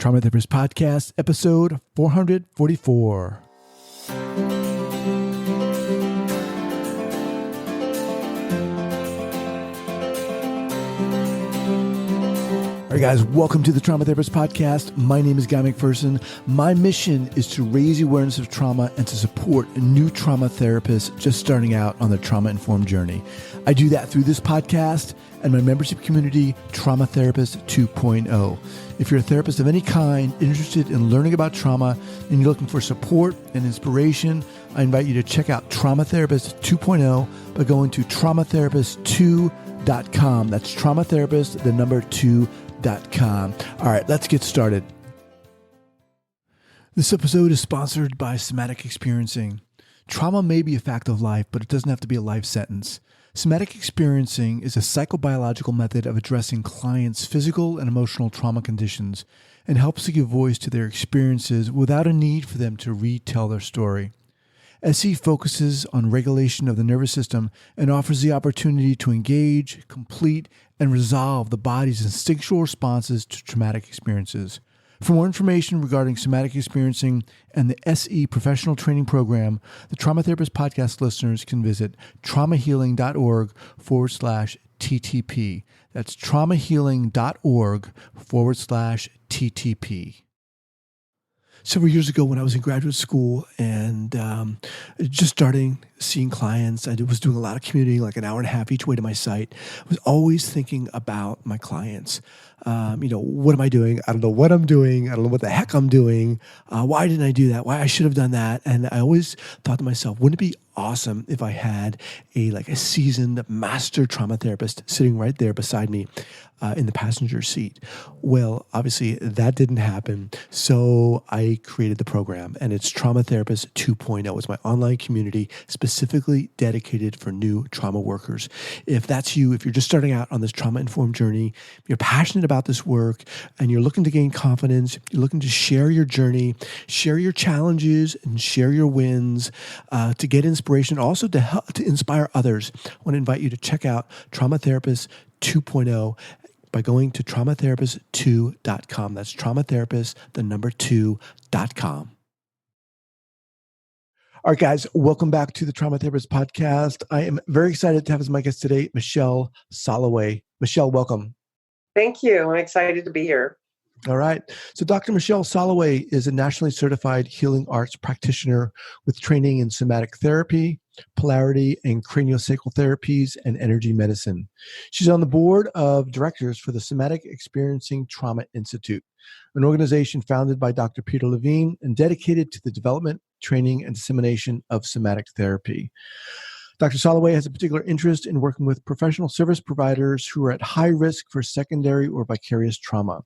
Trauma Therapist Podcast, episode 444. All right, guys, welcome to the Trauma Therapist Podcast. My name is Guy McPherson. My mission is to raise awareness of trauma and to support new trauma therapists just starting out on their trauma-informed journey. I do that through this podcast and my membership community, Trauma Therapist 2.0. If you're a therapist of any kind, interested in learning about trauma, and you're looking for support and inspiration, I invite you to check out Trauma Therapist 2.0 by going to traumatherapist2.com. That's traumatherapist, the number 2.com. All right, let's get started. This episode is sponsored by Somatic Experiencing. Trauma may be a fact of life, but it doesn't have to be a life sentence. Somatic Experiencing is a psychobiological method of addressing clients' physical and emotional trauma conditions and helps to give voice to their experiences without a need for them to retell their story. SE focuses on regulation of the nervous system and offers the opportunity to engage, complete, and resolve the body's instinctual responses to traumatic experiences. For more information regarding somatic experiencing and the SE professional training program, the Trauma Therapist Podcast listeners can visit traumahealing.org/TTP. That's traumahealing.org/TTP. Several years ago when I was in graduate school and just starting seeing clients, I was doing a lot of commuting, like an hour and a half each way to my site. I was always thinking about my clients. What am I doing? I don't know what I'm doing. I don't know what the heck I'm doing. Why didn't I do that? Why I should have done that? And I always thought to myself, wouldn't it be awesome if I had a seasoned master trauma therapist sitting right there beside me in the passenger seat? Well, obviously that didn't happen. So I created the program, and it's Trauma Therapist 2.0. It's my online community specifically dedicated for new trauma workers. If that's you, if you're just starting out on this trauma-informed journey, you're passionate about this work, and you're looking to gain confidence, you're looking to share your journey, share your challenges, and share your wins, to get inspiration, also to help to inspire others, I want to invite you to check out Trauma Therapist 2.0 by going to traumatherapist2.com. That's traumatherapist, the number 2.com. All right, guys, welcome back to the Trauma Therapist Podcast. I am very excited to have as my guest today, Michele Solloway. Michele, welcome. Thank you. I'm excited to be here. All right. So Dr. Michele Solloway is a nationally certified healing arts practitioner with training in somatic therapy, polarity, and craniosacral therapies, and energy medicine. She's on the board of directors for the Somatic Experiencing Trauma Institute, an organization founded by Dr. Peter Levine and dedicated to the development, training, and dissemination of somatic therapy. Dr. Solloway has a particular interest in working with professional service providers who are at high risk for secondary or vicarious trauma.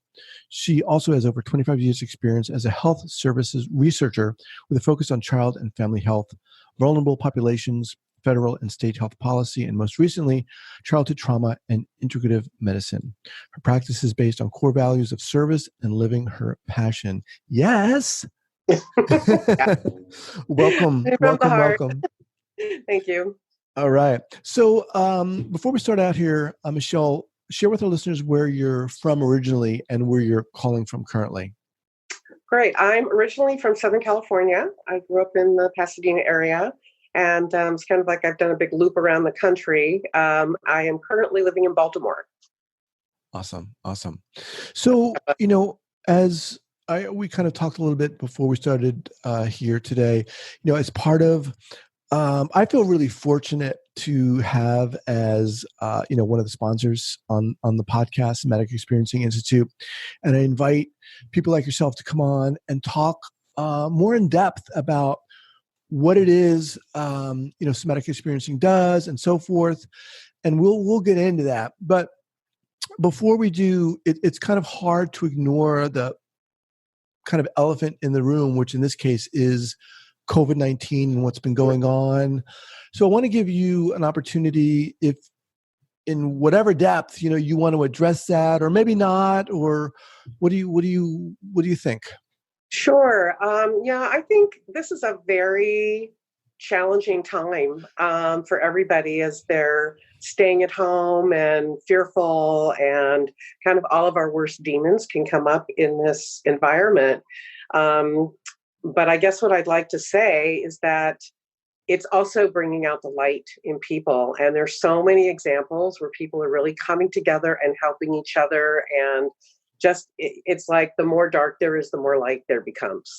She also has over 25 years' experience as a health services researcher with a focus on child and family health, vulnerable populations, federal and state health policy, and most recently, childhood trauma and integrative medicine. Her practice is based on core values of service and living her passion. Yes! Welcome. Thank you. All right. So before we start out here, Michele, share with our listeners where you're from originally and where you're calling from currently. Great. I'm originally from Southern California. I grew up in the Pasadena area, and it's kind of like I've done a big loop around the country. I am currently living in Baltimore. Awesome. So, as we kind of talked a little bit before we started here today, as part of I feel really fortunate to have as one of the sponsors on the podcast, Somatic Experiencing Institute, and I invite people like yourself to come on and talk more in depth about what it is somatic experiencing does and so forth, and we'll get into that. But before we do, it's kind of hard to ignore the kind of elephant in the room, which in this case is COVID-19 and what's been going on. So I want to give you an opportunity, if in whatever depth, you want to address that, or maybe not, or what do you think? Sure. I think this is a very challenging time for everybody as they're staying at home and fearful, and kind of all of our worst demons can come up in this environment. But I guess what I'd like to say is that it's also bringing out the light in people. And there's so many examples where people are really coming together and helping each other. And just, it's like the more dark there is, the more light there becomes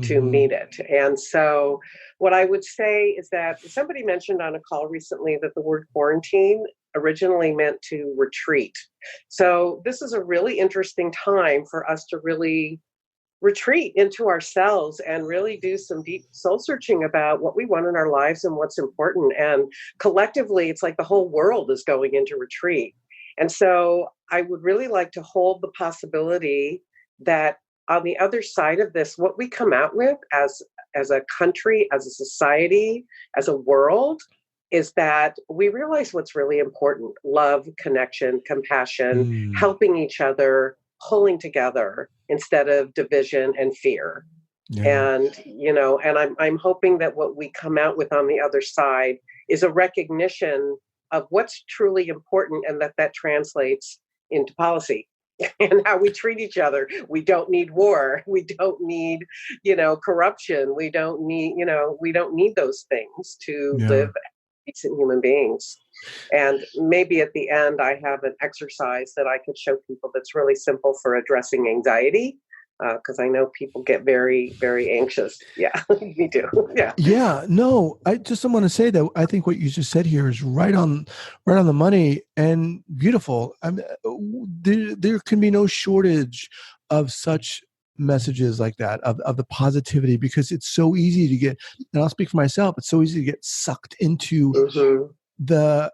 to meet it. And so what I would say is that somebody mentioned on a call recently that the word quarantine originally meant to retreat. So this is a really interesting time for us to really retreat into ourselves and really do some deep soul searching about what we want in our lives and what's important. And collectively, it's like the whole world is going into retreat. And so I would really like to hold the possibility that on the other side of this, what we come out with as a country, as a society, as a world, is that we realize what's really important: love, connection, compassion, helping each other, pulling together instead of division and fear. Yeah. And, and I'm hoping that what we come out with on the other side is a recognition of what's truly important, and that translates into policy and how we treat each other. We don't need war. We don't need, corruption. We don't need those things to live as decent human beings. And maybe at the end, I have an exercise that I could show people that's really simple for addressing anxiety, because I know people get very, very anxious. Yeah, me too. Yeah. Yeah. No, I just want to say that I think what you just said here is right on the money and beautiful. There can be no shortage of such messages like that, of the positivity, because it's so easy to get, and I'll speak for myself, it's so easy to get sucked into the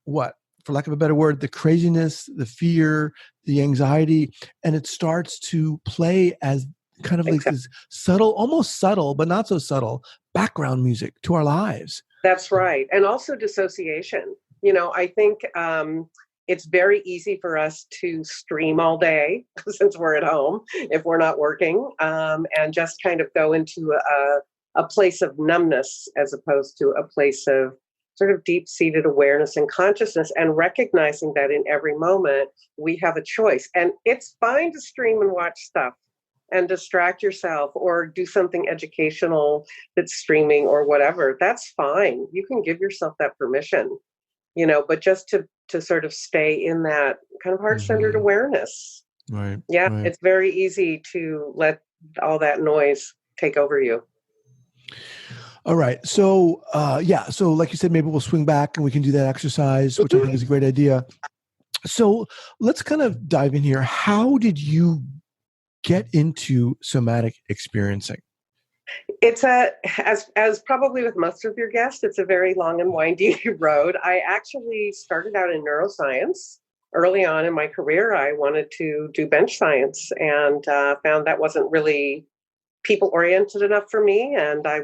what, for lack of a better word, the craziness, the fear, the anxiety, and it starts to play as kind of like this subtle, almost subtle, but not so subtle background music to our lives. That's right. And also dissociation. I think it's very easy for us to stream all day since we're at home, if we're not working, and just kind of go into a place of numbness as opposed to a place of sort of deep-seated awareness and consciousness, and recognizing that in every moment we have a choice. And it's fine to stream and watch stuff and distract yourself or do something educational that's streaming or whatever. That's fine. You can give yourself that permission, but just to sort of stay in that kind of heart-centered awareness. Right. Yeah. Right. It's very easy to let all that noise take over you. All right. So, so like you said, maybe we'll swing back and we can do that exercise, which I think is a great idea. So let's kind of dive in here. How did you get into somatic experiencing? It's as probably with most of your guests, it's a very long and windy road. I actually started out in neuroscience. Early on in my career, I wanted to do bench science, and found that wasn't really people-oriented enough for me. And I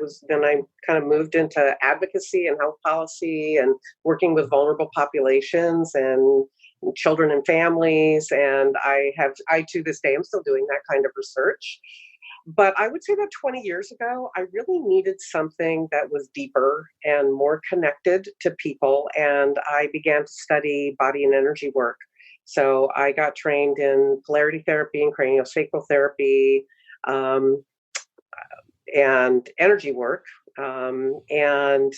kind of moved into advocacy and health policy and working with vulnerable populations and children and families. And I to this day, I'm still doing that kind of research. But I would say about 20 years ago, I really needed something that was deeper and more connected to people. And I began to study body and energy work. So I got trained in polarity therapy and craniosacral therapy, and energy work. And,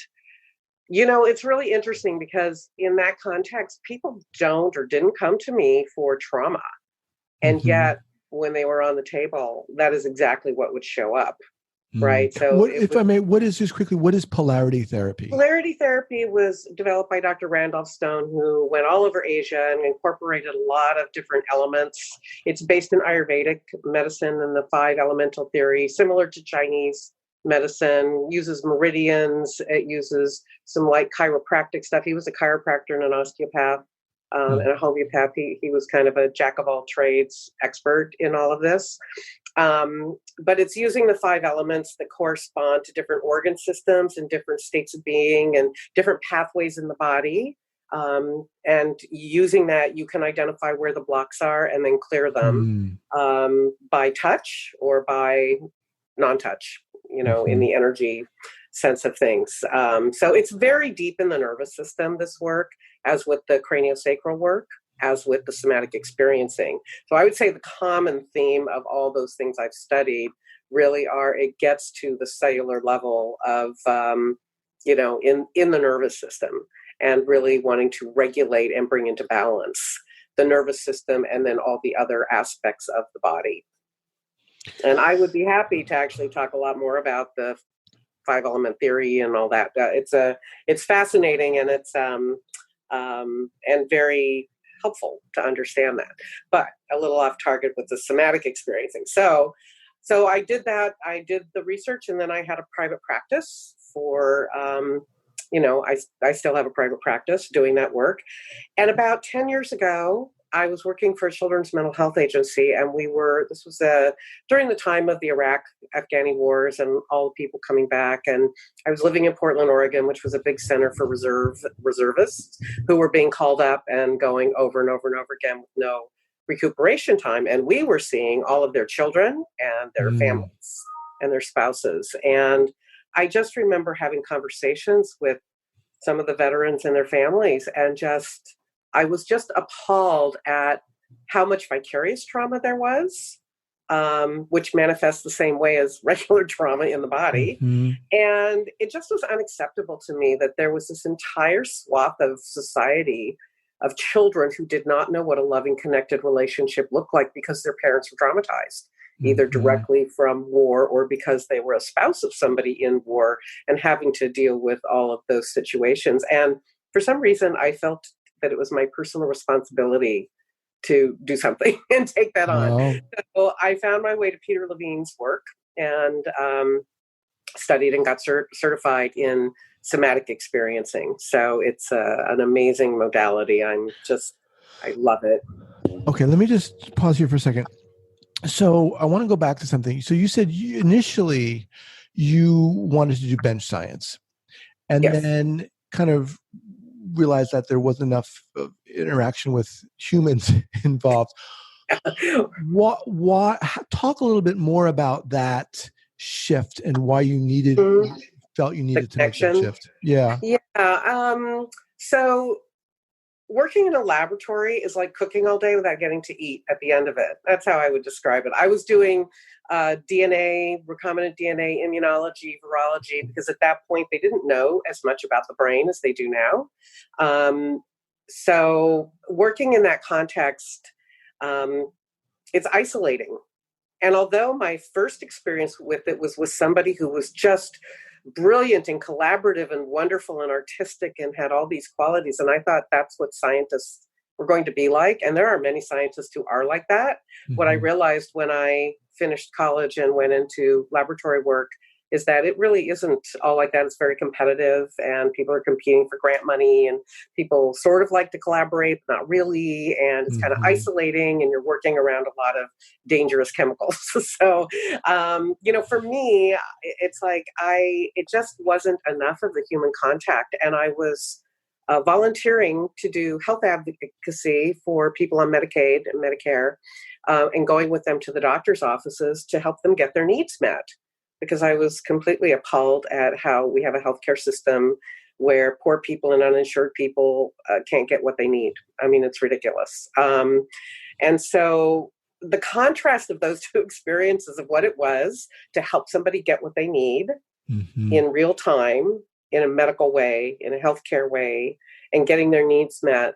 it's really interesting because in that context, people don't or didn't come to me for trauma. And yet, when they were on the table, that is exactly what would show up. Right. So what is polarity therapy? Polarity therapy was developed by Dr. Randolph Stone, who went all over Asia and incorporated a lot of different elements. It's based in Ayurvedic medicine and the 5 elemental theory, similar to Chinese medicine, uses meridians. It uses some light chiropractic stuff. He was a chiropractor and an osteopath. And a homeopath. He was kind of a jack of all trades expert in all of this. But it's using the 5 elements that correspond to different organ systems and different states of being and different pathways in the body. And using that, you can identify where the blocks are and then clear them by touch or by non-touch, in the energy sense of things. So it's very deep in the nervous system, this work, as with the craniosacral work, as with the somatic experiencing. So I would say the common theme of all those things I've studied really are, it gets to the cellular level of, in the nervous system, and really wanting to regulate and bring into balance the nervous system and then all the other aspects of the body. And I would be happy to actually talk a lot more about the 5-element theory and all that. It's fascinating, and it's and very helpful to understand that. But a little off target with the somatic experiencing. So I did that. I did the research, and then I had a private practice for. I still have a private practice doing that work. And about 10 years ago, I was working for a children's mental health agency, and this was during the time of the Iraq-Afghani wars and all the people coming back. And I was living in Portland, Oregon, which was a big center for reservists who were being called up and going over and over and over again with no recuperation time. And we were seeing all of their children and their families and their spouses. And I just remember having conversations with some of the veterans and their families, and I was just appalled at how much vicarious trauma there was, which manifests the same way as regular trauma in the body. Mm-hmm. And it just was unacceptable to me that there was this entire swath of society of children who did not know what a loving, connected relationship looked like because their parents were traumatized, either directly from war or because they were a spouse of somebody in war and having to deal with all of those situations. And for some reason, I felt that it was my personal responsibility to do something and take that on. So I found my way to Peter Levine's work and studied and got certified in somatic experiencing. So it's an amazing modality. I love it. Okay, let me just pause here for a second. So I want to go back to something. So you said initially you wanted to do bench science, and then kind of realized that there wasn't enough interaction with humans involved. Talk a little bit more about that shift and why you felt you needed to make that shift. Yeah. So working in a laboratory is like cooking all day without getting to eat at the end of it. That's how I would describe it. I was doing DNA, recombinant DNA, immunology, virology, because at that point they didn't know as much about the brain as they do now. So working in that context, it's isolating. And although my first experience with it was with somebody who was just brilliant and collaborative and wonderful and artistic and had all these qualities, and I thought that's what scientists were going to be like. And there are many scientists who are like that. Mm-hmm. What I realized when I finished college and went into laboratory work is that it really isn't all like that. It's very competitive, and people are competing for grant money, and people sort of like to collaborate, but not really. And it's kind of isolating, and you're working around a lot of dangerous chemicals. So, for me, it's like it just wasn't enough of the human contact. And I was volunteering to do health advocacy for people on Medicaid and Medicare, and going with them to the doctor's offices to help them get their needs met. Because I was completely appalled at how we have a healthcare system where poor people and uninsured people can't get what they need. I mean, it's ridiculous. And so the contrast of those two experiences of what it was to help somebody get what they need in real time, in a medical way, in a healthcare way, and getting their needs met,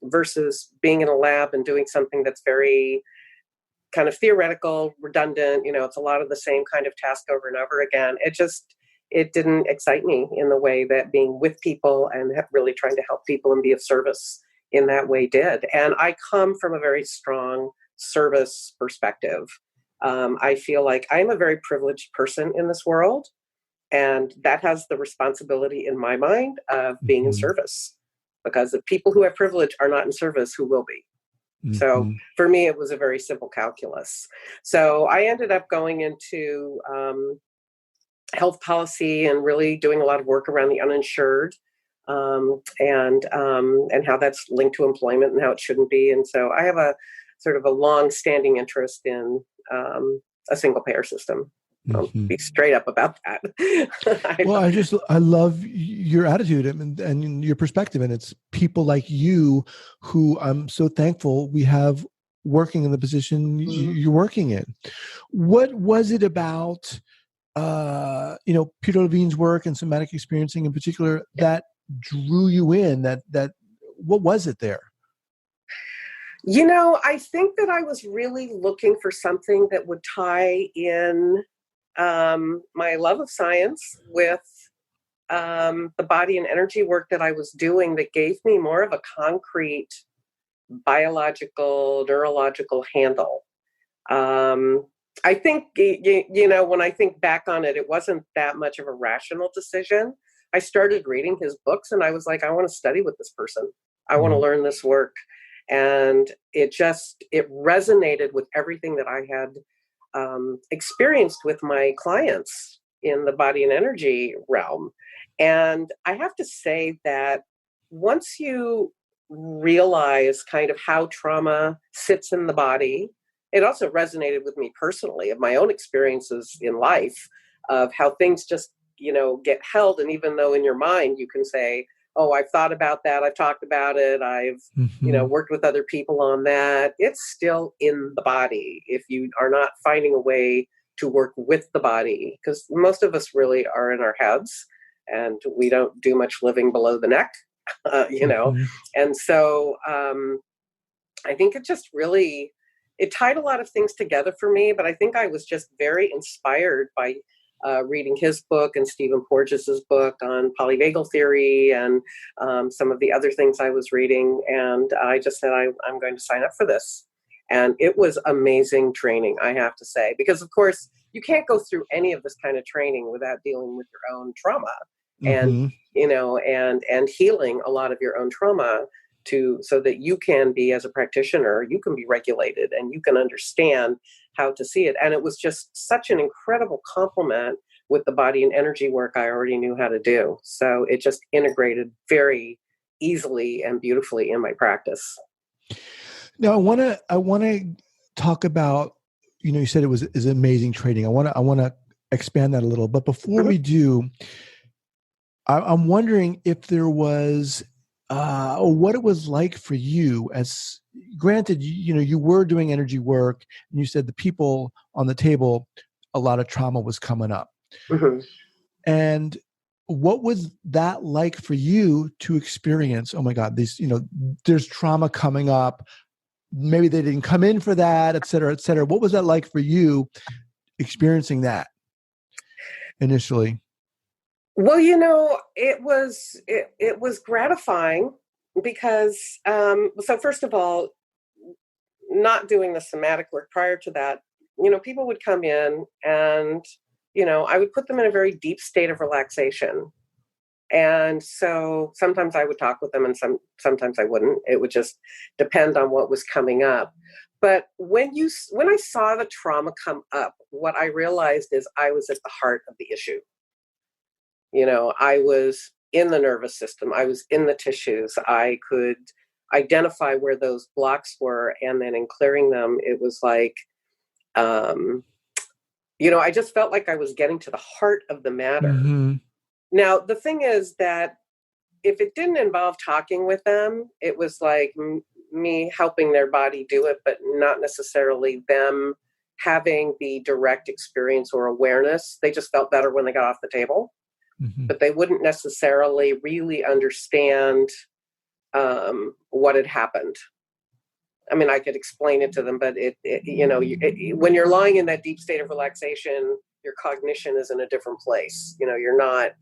versus being in a lab and doing something that's very kind of theoretical, redundant, it's a lot of the same kind of task over and over again. It didn't excite me in the way that being with people and really trying to help people and be of service in that way did. And I come from a very strong service perspective. I feel like I'm a very privileged person in this world, and that has the responsibility in my mind of being in service, because the people who have privilege are not in service, who will be? So for me, it was a very simple calculus. So I ended up going into health policy and really doing a lot of work around the uninsured, and how that's linked to employment and how it shouldn't be. And so I have a sort of a long-standing interest in a single payer system. I'll Hmm. be straight up about that. Well, I love your attitude and your perspective. And it's people like you who I'm so thankful we have working in the position you're working in. What was it about, Peter Levine's work and somatic experiencing in particular that drew you in? What was it there? I think that I was really looking for something that would tie in my love of science with the body and energy work that I was doing that gave me more of a concrete biological, neurological handle. I think, when I think back on it, it wasn't that much of a rational decision. I started reading his books and I was like, I want to study with this person. I want to learn this work. And it resonated with everything that I had experienced with my clients in the body and energy realm. And I have to say that once you realize kind of how trauma sits in the body, it also resonated with me personally of my own experiences in life of how things just, get held. And even though in your mind you can say, oh, I've thought about that, I've talked about it, I've worked with other people on that, it's still in the body if you are not finding a way to work with the body, because most of us really are in our heads and we don't do much living below the neck. And so I think it tied a lot of things together for me, but I think I was just very inspired by reading his book and Stephen Porges's book on polyvagal theory and some of the other things I was reading. And I just said, I'm going to sign up for this. And it was amazing training, I have to say, because of course you can't go through any of this kind of training without dealing with your own trauma and, and healing a lot of your own trauma so that you can be, as a practitioner, you can be regulated and you can understand how to see it. And it was just such an incredible complement with the body and energy work I already knew how to do. So it just integrated very easily and beautifully in my practice. Now I want to talk about, you said is amazing training. I want to expand that a little, but before we do, I'm wondering if there was what it was like for you. As granted, you were doing energy work, and you said the people on the table, a lot of trauma was coming up. And what was that like for you to experience? Oh my God, there's trauma coming up. Maybe they didn't come in for that, et cetera, et cetera. What was that like for you experiencing that initially? Well, it was gratifying because, so first of all, not doing the somatic work prior to that, people would come in and, I would put them in a very deep state of relaxation. And so sometimes I would talk with them and sometimes I wouldn't. It would just depend on what was coming up. But when I saw the trauma come up, what I realized is I was at the heart of the issue. I was in the nervous system. I was in the tissues. I could identify where those blocks were. And then in clearing them, it was like, I just felt like I was getting to the heart of the matter. Now, the thing is that if it didn't involve talking with them, it was like me helping their body do it, but not necessarily them having the direct experience or awareness. They just felt better when they got off the table. But they wouldn't necessarily really understand what had happened. I mean, I could explain it to them, but when you're lying in that deep state of relaxation, your cognition is in a different place. You're not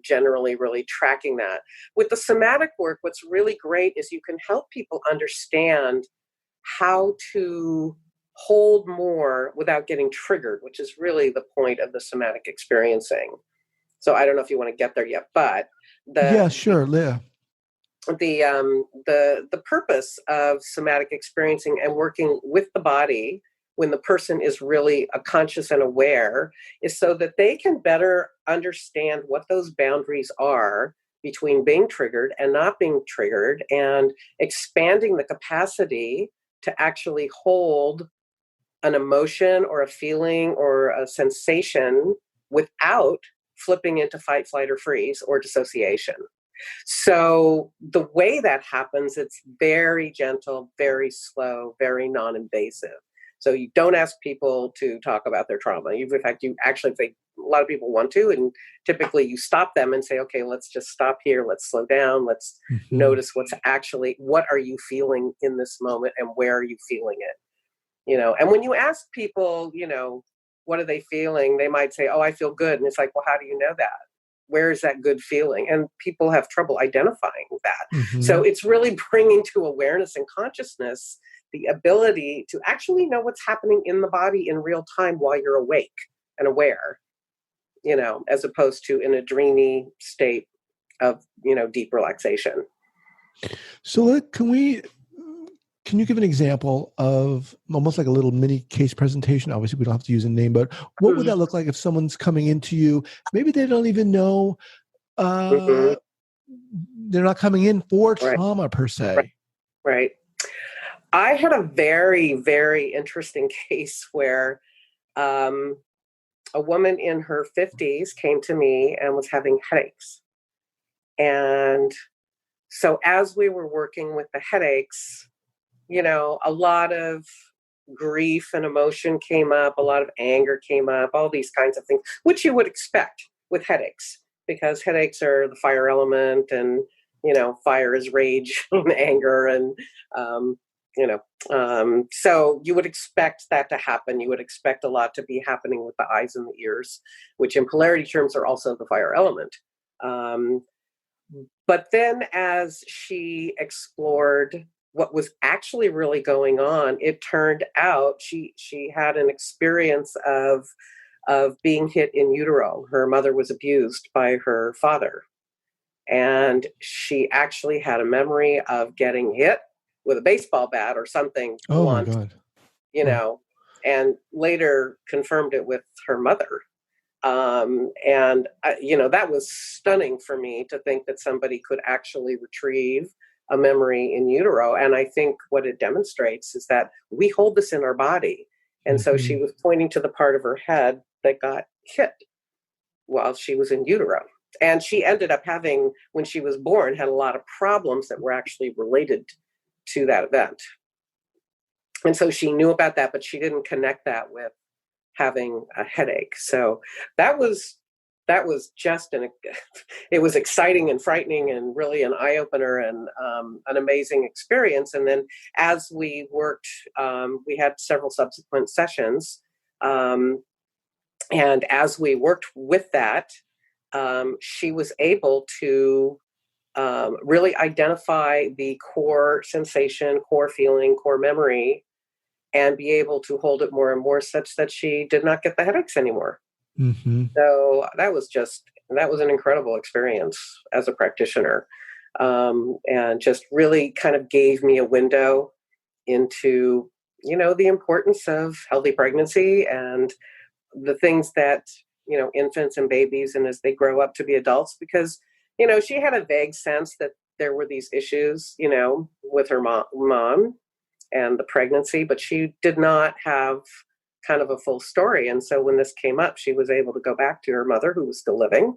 generally really tracking that. With the somatic work, what's really great is you can help people understand how to hold more without getting triggered, which is really the point of the somatic experiencing. So I don't know if you want to get there yet, but yeah, sure, Leah. The purpose of somatic experiencing and working with the body when the person is really conscious and aware is so that they can better understand what those boundaries are between being triggered and not being triggered, and expanding the capacity to actually hold an emotion or a feeling or a sensation without flipping into fight, flight, or freeze or dissociation. So the way that happens, it's very gentle, very slow, very non-invasive. So you don't ask people to talk about their trauma. In fact, you actually, if a lot of people want to, and typically you stop them and say, okay, let's just stop here. Let's slow down. Let's notice what are you feeling in this moment and where are you feeling it? And when you ask people, what are they feeling? They might say, oh, I feel good. And it's like, well, how do you know that? Where is that good feeling? And people have trouble identifying that. So it's really bringing to awareness and consciousness the ability to actually know what's happening in the body in real time while you're awake and aware, as opposed to in a dreamy state of, deep relaxation. So can you give an example of almost like a little mini case presentation? Obviously, we don't have to use a name, but what would that look like if someone's coming into you? Maybe they don't even know they're not coming in for trauma per se. Right. I had a very, very interesting case where a woman in her 50s came to me and was having headaches. And so as we were working with the headaches, a lot of grief and emotion came up, a lot of anger came up, all these kinds of things, which you would expect with headaches, because headaches are the fire element, and, fire is rage and anger. And, so you would expect that to happen. You would expect a lot to be happening with the eyes and the ears, which in polarity terms are also the fire element. But then as she explored what was actually really going on, it turned out she had an experience of being hit in utero. Her mother was abused by her father. And she actually had a memory of getting hit with a baseball bat or something blunt, Oh my God. And later confirmed it with her mother. That was stunning for me to think that somebody could actually retrieve a memory in utero. And I think what it demonstrates is that we hold this in our body. And so she was pointing to the part of her head that got hit while she was in utero. And she ended up having, when she was born, had a lot of problems that were actually related to that event. And so she knew about that, but she didn't connect that with having a headache. So that was just it was exciting and frightening and really an eye-opener and an amazing experience. And then as we worked, we had several subsequent sessions. And as we worked with that, she was able to really identify the core sensation, core feeling, core memory, and be able to hold it more and more such that she did not get the headaches anymore. So that was an incredible experience as a practitioner, and just really kind of gave me a window into, the importance of healthy pregnancy and the things that, infants and babies and as they grow up to be adults, because, she had a vague sense that there were these issues, with her mom and the pregnancy, but she did not have kind of a full story. And so when this came up, she was able to go back to her mother, who was still living,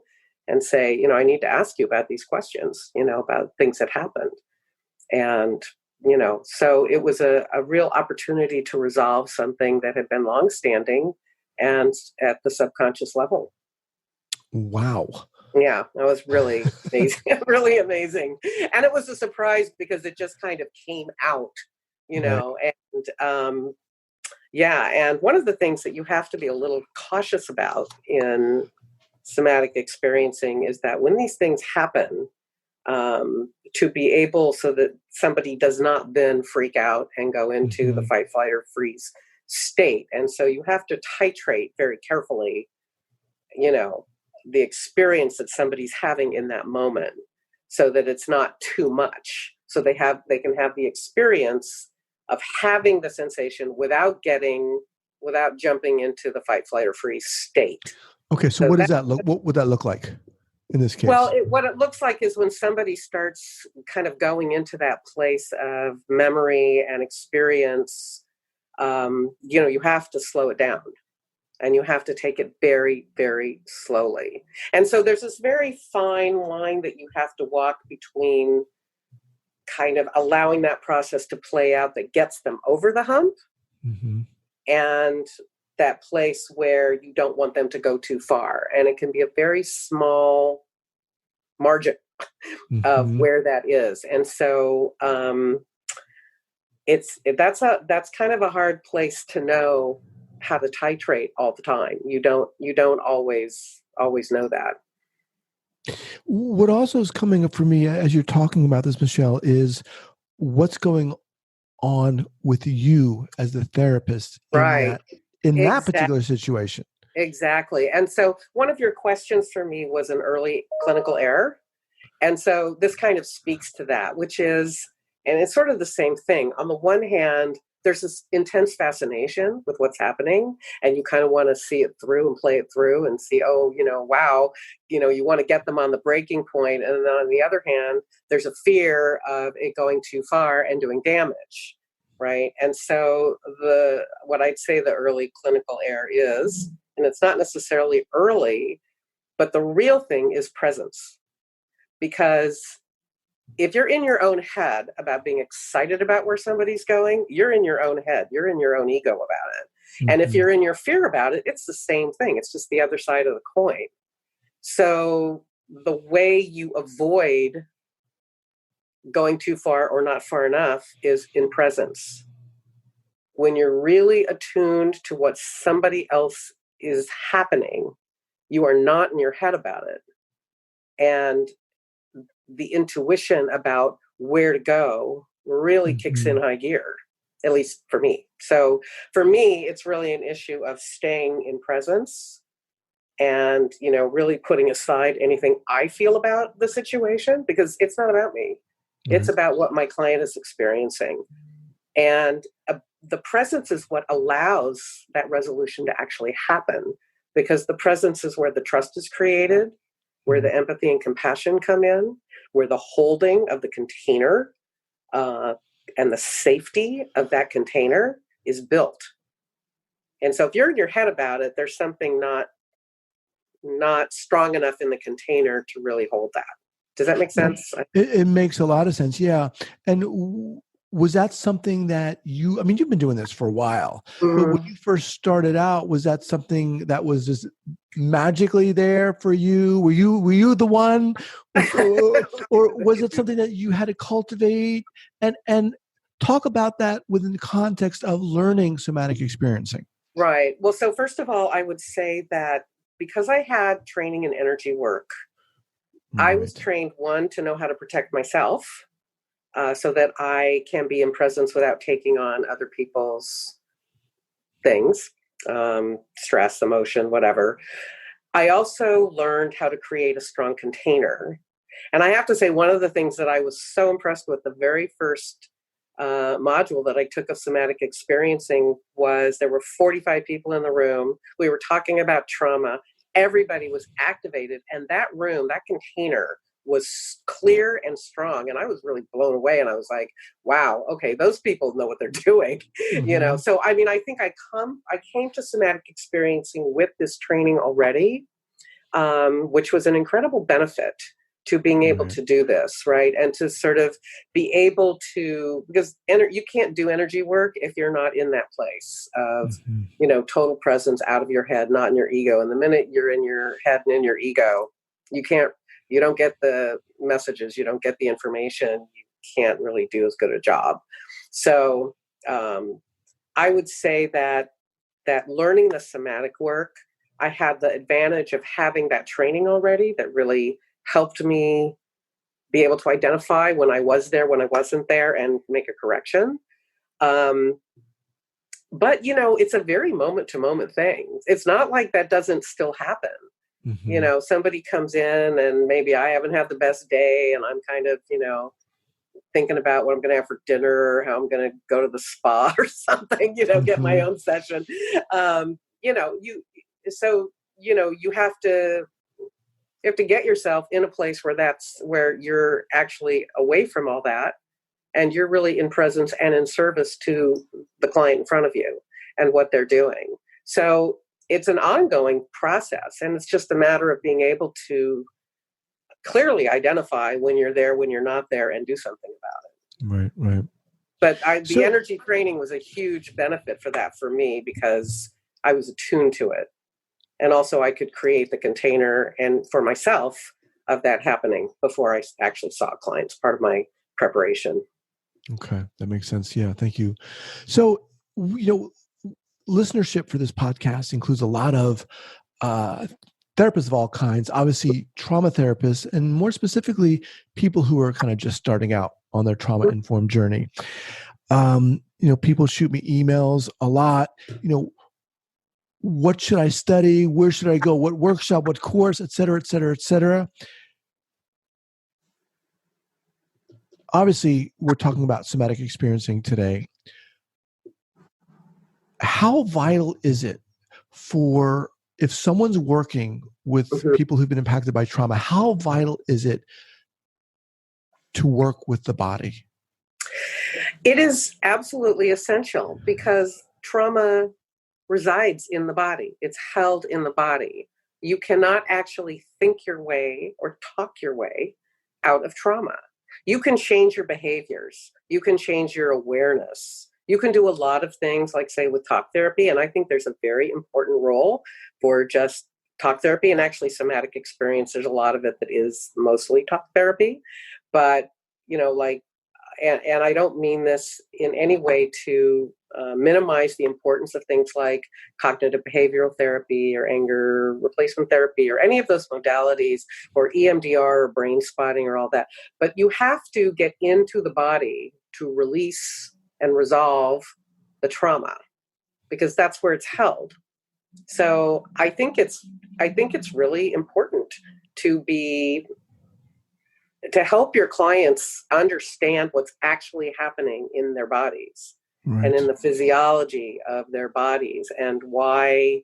and say, I need to ask you about these questions, about things that happened. And, so it was a real opportunity to resolve something that had been longstanding and at the subconscious level. Wow. Yeah, that was really amazing, really amazing. And it was a surprise because it just kind of came out, Right. and and one of the things that you have to be a little cautious about in somatic experiencing is that when these things happen, to be able so that somebody does not then freak out and go into the fight, flight, or freeze state. And so you have to titrate very carefully, the experience that somebody's having in that moment so that it's not too much. So they can have the experience of having the sensation without jumping into the fight, flight, or freeze state. Okay. So what does that look? What would that look like in this case? Well, what it looks like is when somebody starts kind of going into that place of memory and experience, you have to slow it down. And you have to take it very, very slowly. And so there's this very fine line that you have to walk between kind of allowing that process to play out that gets them over the hump, Mm-hmm. and that place where you don't want them to go too far. And it can be a very small margin of Mm-hmm. where that is. And so that's kind of a hard place to know how to titrate all the time. You don't always know that. What also is coming up for me as you're talking about this, Michele, is what's going on with you as the therapist Right. in that Exactly. particular situation. Exactly. And so one of your questions for me was an early clinical error. And so this kind of speaks to that, which is, and it's sort of the same thing. On the one hand, there's this intense fascination with what's happening, and you kind of want to see it through and play it through and see, oh, wow, you want to get them on the breaking point. And then on the other hand, there's a fear of it going too far and doing damage, right? And so what I'd say the early clinical error is, and it's not necessarily early, but the real thing is presence. Because if you're in your own head about being excited about where somebody's going, you're in your own head. You're in your own ego about it. Mm-hmm. And if you're in your fear about it, it's the same thing. It's just the other side of the coin. So the way you avoid going too far or not far enough is in presence. When you're really attuned to what somebody else is happening, you are not in your head about it. And the intuition about where to go really kicks in high gear, at least for me. So for me, it's really an issue of staying in presence and, really putting aside anything I feel about the situation, because it's not about me. Right. It's about what my client is experiencing. And the presence is what allows that resolution to actually happen, because the presence is where the trust is created, where the empathy and compassion come in, where the holding of the container and the safety of that container is built. And so if you're in your head about it, there's something not strong enough in the container to really hold that. Does that make sense? It makes a lot of sense. Yeah. And was that something that you've been doing this for a while, but when you first started out, was that something that was just magically there for you? Were you the one, or was it something that you had to cultivate and talk about that within the context of learning somatic experiencing? Right. Well, so first of all, I would say that because I had training in energy work, I was trained, one, to know how to protect myself, so that I can be in presence without taking on other people's things, stress, emotion, whatever. I also learned how to create a strong container. And I have to say, one of the things that I was so impressed with the very first module that I took of somatic experiencing was there were 45 people in the room. We were talking about trauma. Everybody was activated. And that room, that container, was clear and strong. And I was really blown away. And I was like, wow, okay, those people know what they're doing. So I think I came to somatic experiencing with this training already, which was an incredible benefit to being able to do this, right? And to sort of be able to, because you can't do energy work if you're not in that place of, total presence, out of your head, not in your ego. And the minute you're in your head and in your ego, you don't get the messages, you don't get the information, you can't really do as good a job. So I would say that learning the somatic work, I had the advantage of having that training already that really helped me be able to identify when I was there, when I wasn't there, and make a correction. But, it's a very moment-to-moment thing. It's not like that doesn't still happen. Somebody comes in and maybe I haven't had the best day and I'm kind of, thinking about what I'm going to have for dinner or how I'm going to go to the spa or something, get my own session. You have to get yourself in a place where you're actually away from all that and you're really in presence and in service to the client in front of you and what they're doing. So it's an ongoing process, and it's just a matter of being able to clearly identify when you're there, when you're not there, and do something about it. Right, right. But the So, energy training was a huge benefit for that for me, because I was attuned to it. And also I could create the container and for myself of that happening before I actually saw clients, part of my preparation. okay, that makes sense. Yeah, thank you. So, listenership for this podcast includes a lot of therapists of all kinds, obviously trauma therapists, and more specifically, people who are kind of just starting out on their trauma-informed journey. People shoot me emails a lot, what should I study? Where should I go? What workshop, what course, et cetera, et cetera, et cetera. Obviously, we're talking about somatic experiencing today. How vital is it for, if someone's working with people who've been impacted by trauma, how vital is it to work with the body? It is absolutely essential, because trauma resides in the body. It's held in the body. You cannot actually think your way or talk your way out of trauma. You can change your behaviors. You can change your awareness. You can do a lot of things, like, say, with talk therapy. And I think there's a very important role for just talk therapy, and actually somatic experience. There's a lot of it that is mostly talk therapy. But, and I don't mean this in any way to minimize the importance of things like cognitive behavioral therapy or anger replacement therapy or any of those modalities, or EMDR or brain spotting or all that. But you have to get into the body to release and resolve the trauma, because that's where it's held. So I think it's really important to help your clients understand what's actually happening in their bodies, right, and in the physiology of their bodies, and why,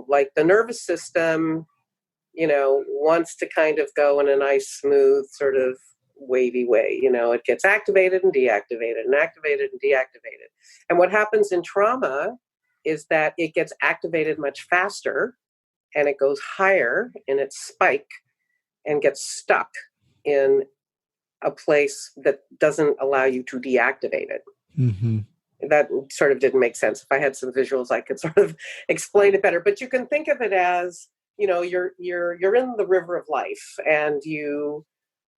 like the nervous system, wants to kind of go in a nice, smooth, sort of wavy way. It gets activated and deactivated and activated and deactivated. And what happens in trauma is that it gets activated much faster, and it goes higher in its spike and gets stuck in a place that doesn't allow you to deactivate it. Mm-hmm. That sort of didn't make sense. If I had some visuals, I could sort of explain it better. But you can think of it as, you're in the river of life, and you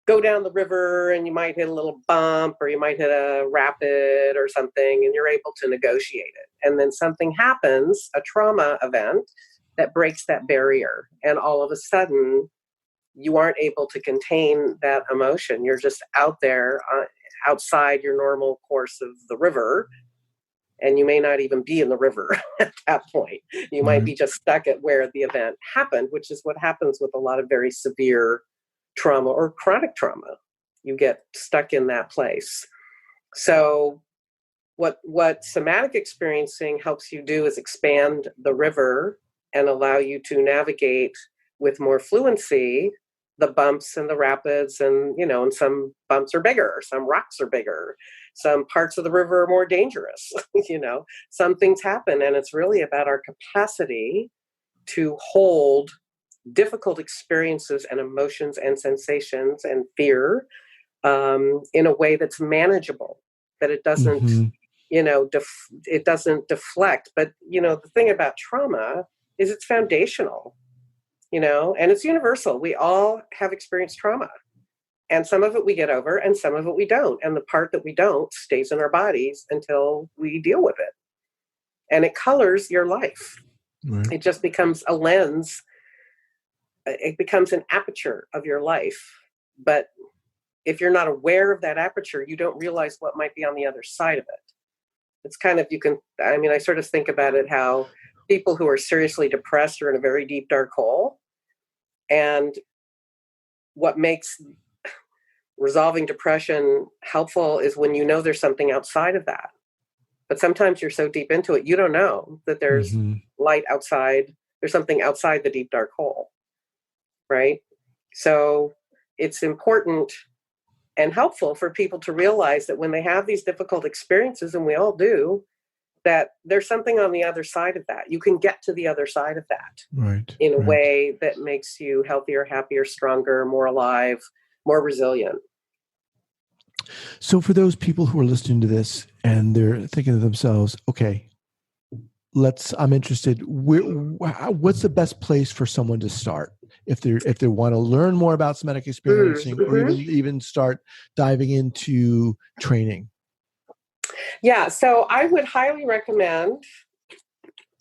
go down the river, and you might hit a little bump, or you might hit a rapid or something, and you're able to negotiate it. And then something happens, a trauma event, that breaks that barrier. And all of a sudden, you aren't able to contain that emotion. You're just out there, outside your normal course of the river, and you may not even be in the river at that point. You might be just stuck at where the event happened, which is what happens with a lot of very severe trauma or chronic trauma. You get stuck in that place. So what somatic experiencing helps you do is expand the river and allow you to navigate with more fluency the bumps and the rapids, and and some bumps are bigger, some rocks are bigger, some parts of the river are more dangerous. Some things happen, and it's really about our capacity to hold difficult experiences and emotions and sensations and fear in a way that's manageable, that it doesn't it doesn't deflect. But the thing about trauma is it's foundational, and it's universal. We all have experienced trauma, and some of it we get over and some of it we don't. And the part that we don't stays in our bodies until we deal with it. And it colors your life. Right. It just becomes a lens. It becomes an aperture of your life. But if you're not aware of that aperture, you don't realize what might be on the other side of it. It's kind of, I sort of think about it how people who are seriously depressed are in a very deep, dark hole. And what makes resolving depression helpful is when there's something outside of that. But sometimes you're so deep into it, you don't know that there's light outside. There's something outside the deep, dark hole, right? So it's important. and helpful for people to realize that when they have these difficult experiences, and we all do, that there's something on the other side of that. You can get to the other side of that Right. in a Right. way that makes you healthier, happier, stronger, more alive, more resilient. So for those people who are listening to this and they're thinking to themselves, okay, I'm interested. What's the best place for someone to start if they want to learn more about somatic experiencing, or even start diving into training? Yeah, so I would highly recommend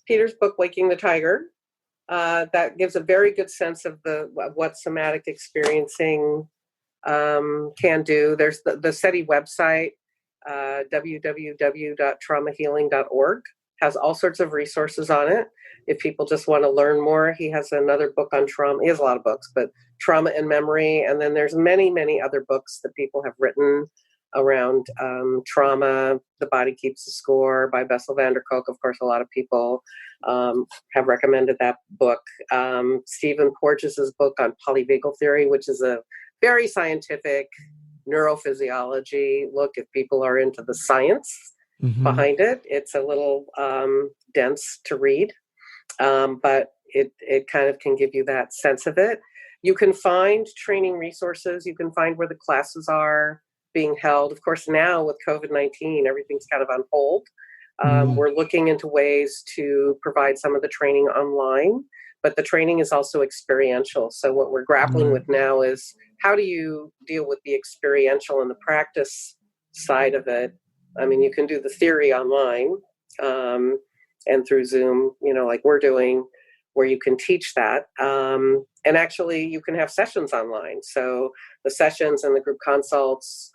Peter's book, Waking the Tiger. That gives a very good sense of what somatic experiencing can do. There's the SETI website, www.traumahealing.org, has all sorts of resources on it. If people just want to learn more, he has another book on trauma. He has a lot of books, but trauma and memory. And then there's many, many other books that people have written around trauma. The Body Keeps the Score by Bessel van der Kolk. Of course, a lot of people have recommended that book. Stephen Porges' book on polyvagal theory, which is a very scientific neurophysiology look if people are into the science behind it. It's a little dense to read, but it kind of can give you that sense of it. You can find training resources. You can find where the classes are being held. Of course, now with COVID-19, everything's kind of on hold. We're looking into ways to provide some of the training online, but the training is also experiential. So what we're grappling with now is, how do you deal with the experiential and the practice side of it? I mean, you can do the theory online and through Zoom, like we're doing, where you can teach that. And actually, you can have sessions online. So the sessions and the group consults,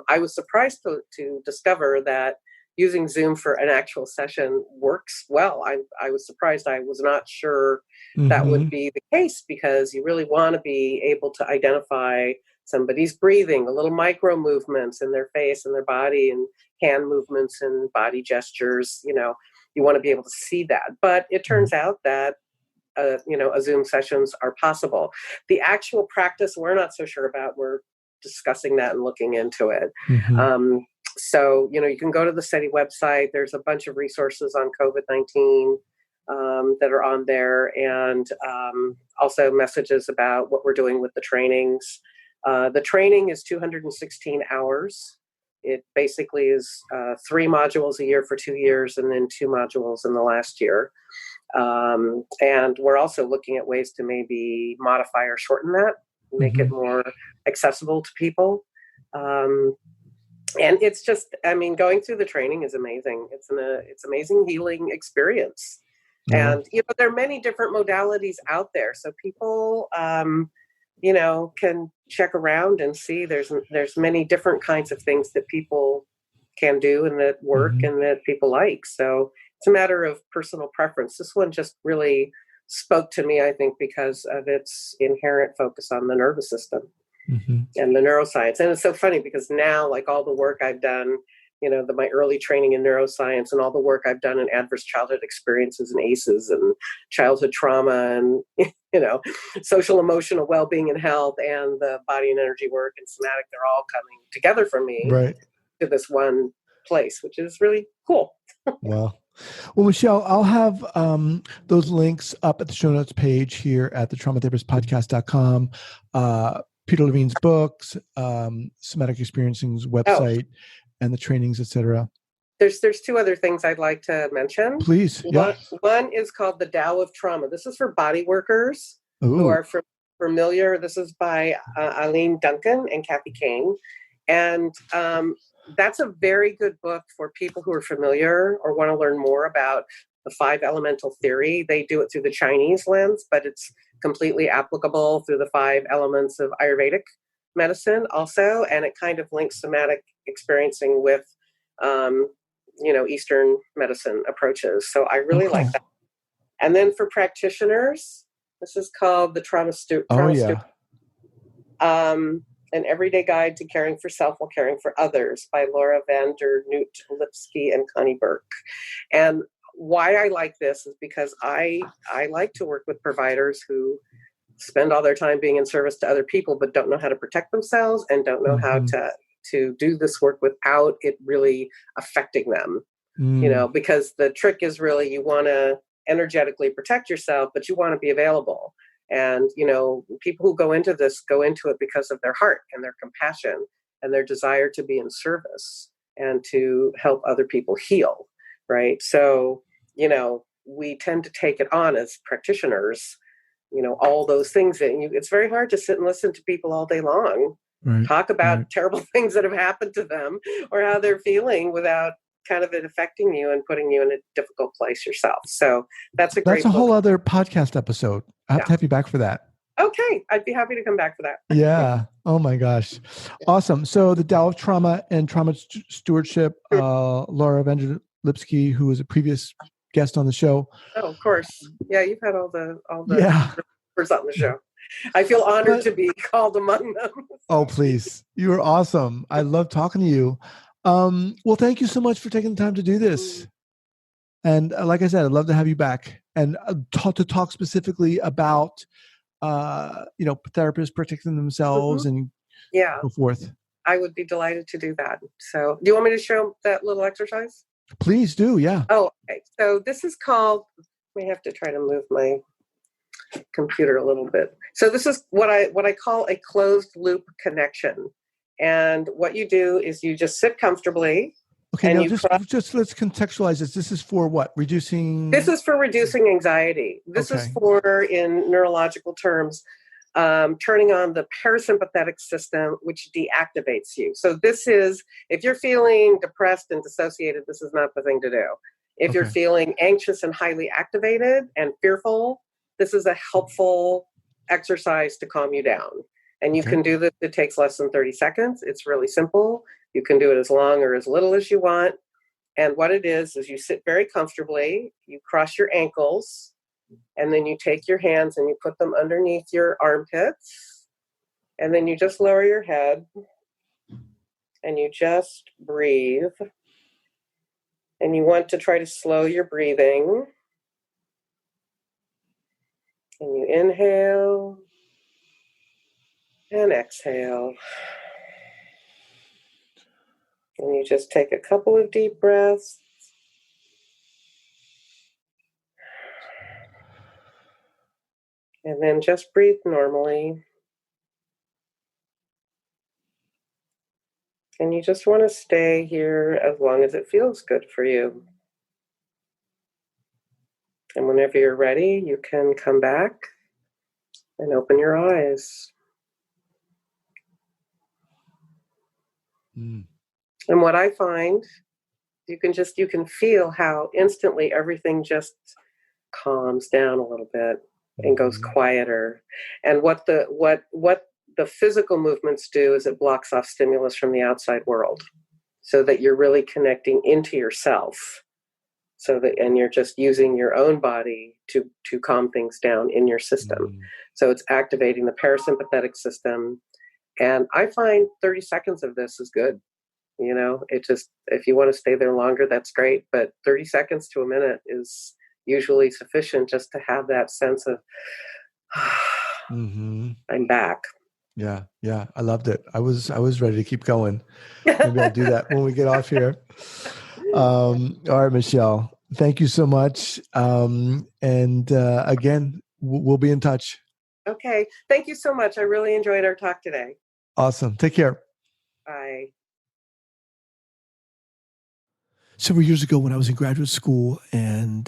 I was surprised to discover that using Zoom for an actual session works well. I was surprised. I was not sure that would be the case, because you really want to be able to identify somebody's breathing, the little micro movements in their face and their body, and hand movements and body gestures. You want to be able to see that. But it turns out that a Zoom sessions are possible. The actual practice, we're not so sure about. We're discussing that and looking into it. So, you can go to the SETI website. There's a bunch of resources on COVID-19 that are on there, and also messages about what we're doing with the trainings. The training is 216 hours. It basically is 3 modules a year for 2 years, and then 2 modules in the last year. And we're also looking at ways to maybe modify or shorten that, make it more accessible to people. And it's just, going through the training is amazing. It's amazing healing experience. And, there are many different modalities out there. So people, can check around and see there's many different kinds of things that people can do and that work and that people like. So it's a matter of personal preference. This one just really spoke to me, I think, because of its inherent focus on the nervous system and the neuroscience. And it's so funny because now, like, all the work I've done, my early training in neuroscience and all the work I've done in adverse childhood experiences and ACEs and childhood trauma and, social emotional well-being and health and the body and energy work and somatic, they're all coming together for me to this one place, which is really cool. Wow. Well, Michele, I'll have those links up at the show notes page here at the traumatherapistpodcast.com. Peter Levine's books, Somatic Experiencing's website, and the trainings, etc. There's 2 other things I'd like to mention. Please. One is called The Tao of Trauma. This is for body workers who are familiar. This is by Eileen Duncan and Kathy Kane. And that's a very good book for people who are familiar or want to learn more about the 5 elemental theory. They do it through the Chinese lens, but it's completely applicable through the 5 elements of Ayurvedic medicine also. And it kind of links somatic experiencing with, Eastern medicine approaches. So I really like that. And then for practitioners, this is called The Trauma Steward. An Everyday Guide to Caring for Self While Caring for Others by Laura van der Noot Lipsky and Connie Burke. And why I like this is because I like to work with providers who spend all their time being in service to other people, but don't know how to protect themselves and don't know how to do this work without it really affecting them. Because the trick is really, you want to energetically protect yourself, but you want to be available. And, people who go into it because of their heart and their compassion and their desire to be in service and to help other people heal. Right. So, we tend to take it on as practitioners, all those things. And it's very hard to sit and listen to people all day long, talk about terrible things that have happened to them or how they're feeling without kind of it affecting you and putting you in a difficult place yourself. So that's a whole other podcast episode. I have to have you back for that. Okay. I'd be happy to come back for that. Yeah. Oh my gosh. Awesome. So the Tao of Trauma and Trauma Stewardship, Laura Vangelipsky, who was a previous guest on the show. Oh, of course. Yeah. You've had all the members on the show. I feel honored to be called among them. Oh, please. You are awesome. I love talking to you. Well, thank you so much for taking the time to do this. And like I said, I'd love to have you back and to talk specifically about, therapists protecting themselves and so forth. I would be delighted to do that. So do you want me to show that little exercise? Please do. Yeah. Oh, okay. So this is called, we have to try to move my computer a little bit. So this is what I call a closed loop connection. And what you do is you just sit comfortably. Okay, now just let's contextualize this. This is for what? This is for reducing anxiety. This is for, in neurological terms, turning on the parasympathetic system, which deactivates you. So this is, if you're feeling depressed and dissociated, this is not the thing to do. If you're feeling anxious and highly activated and fearful, this is a helpful exercise to calm you down. And you can do this. It takes less than 30 seconds. It's really simple. You can do it as long or as little as you want. And what it is you sit very comfortably, you cross your ankles, and then you take your hands and you put them underneath your armpits. And then you just lower your head and you just breathe. And you want to try to slow your breathing. And you inhale and exhale. And you just take a couple of deep breaths. And then just breathe normally. And you just want to stay here as long as it feels good for you. And whenever you're ready, you can come back and open your eyes. And what I find, you can feel how instantly everything just calms down a little bit and goes quieter. And what the physical movements do is it blocks off stimulus from the outside world so that you're really connecting into yourself. And you're just using your own body to calm things down in your system. So it's activating the parasympathetic system. And I find 30 seconds of this is good. It just, if you want to stay there longer, that's great. But 30 seconds to a minute is usually sufficient just to have that sense of, I'm back. Yeah. Yeah. I loved it. I was ready to keep going. Maybe I'll do that when we get off here. All right, Michele, thank you so much. Again, we'll be in touch. Okay. Thank you so much. I really enjoyed our talk today. Awesome. Take care. Bye. Several years ago when I was in graduate school and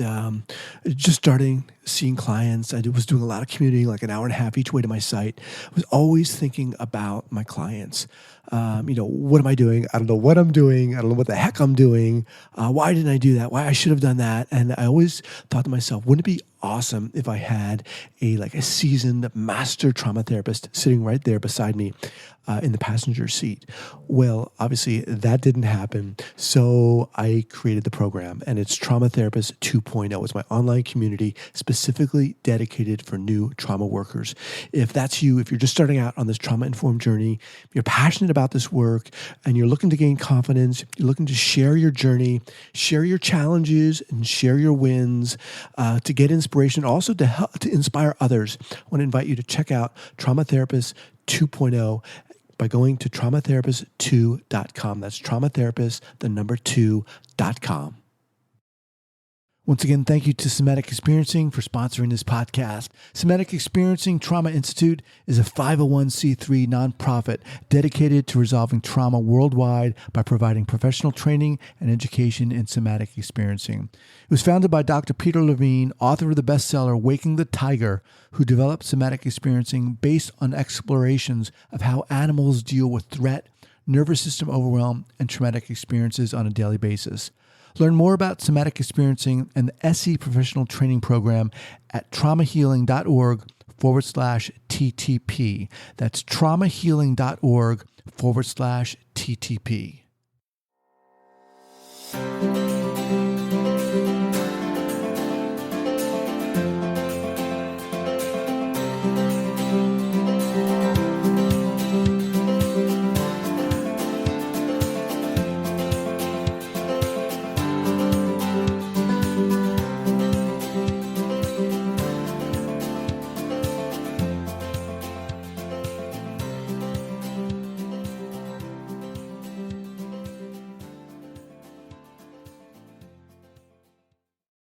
just starting seeing clients, I was doing a lot of commuting, like an hour and a half each way to my site. I was always thinking about my clients. What am I doing? I don't know what I'm doing. I don't know what the heck I'm doing. Why didn't I do that? Why I should have done that? And I always thought to myself, wouldn't it be awesome if I had a seasoned master trauma therapist sitting right there beside me in the passenger seat? Well, obviously that didn't happen. So I created the program, and it's Trauma Therapist 2.0. It's my online community specifically dedicated for new trauma workers. If that's you, if you're just starting out on this trauma-informed journey, you're passionate about this work, and you're looking to gain confidence, you're looking to share your journey, share your challenges, and share your wins, to get inspiration inspiration, also to help to inspire others. I want to invite you to check out Trauma Therapist 2.0 by going to traumatherapist2.com. That's traumatherapist, the number 2.com. Once again, thank you to Somatic Experiencing for sponsoring this podcast. Somatic Experiencing Trauma Institute is a 501c3 nonprofit dedicated to resolving trauma worldwide by providing professional training and education in somatic experiencing. It was founded by Dr. Peter Levine, author of the bestseller Waking the Tiger, who developed somatic experiencing based on explorations of how animals deal with threat, nervous system overwhelm, and traumatic experiences on a daily basis. Learn more about somatic experiencing and the SE professional training program at traumahealing.org/TTP. That's traumahealing.org/TTP.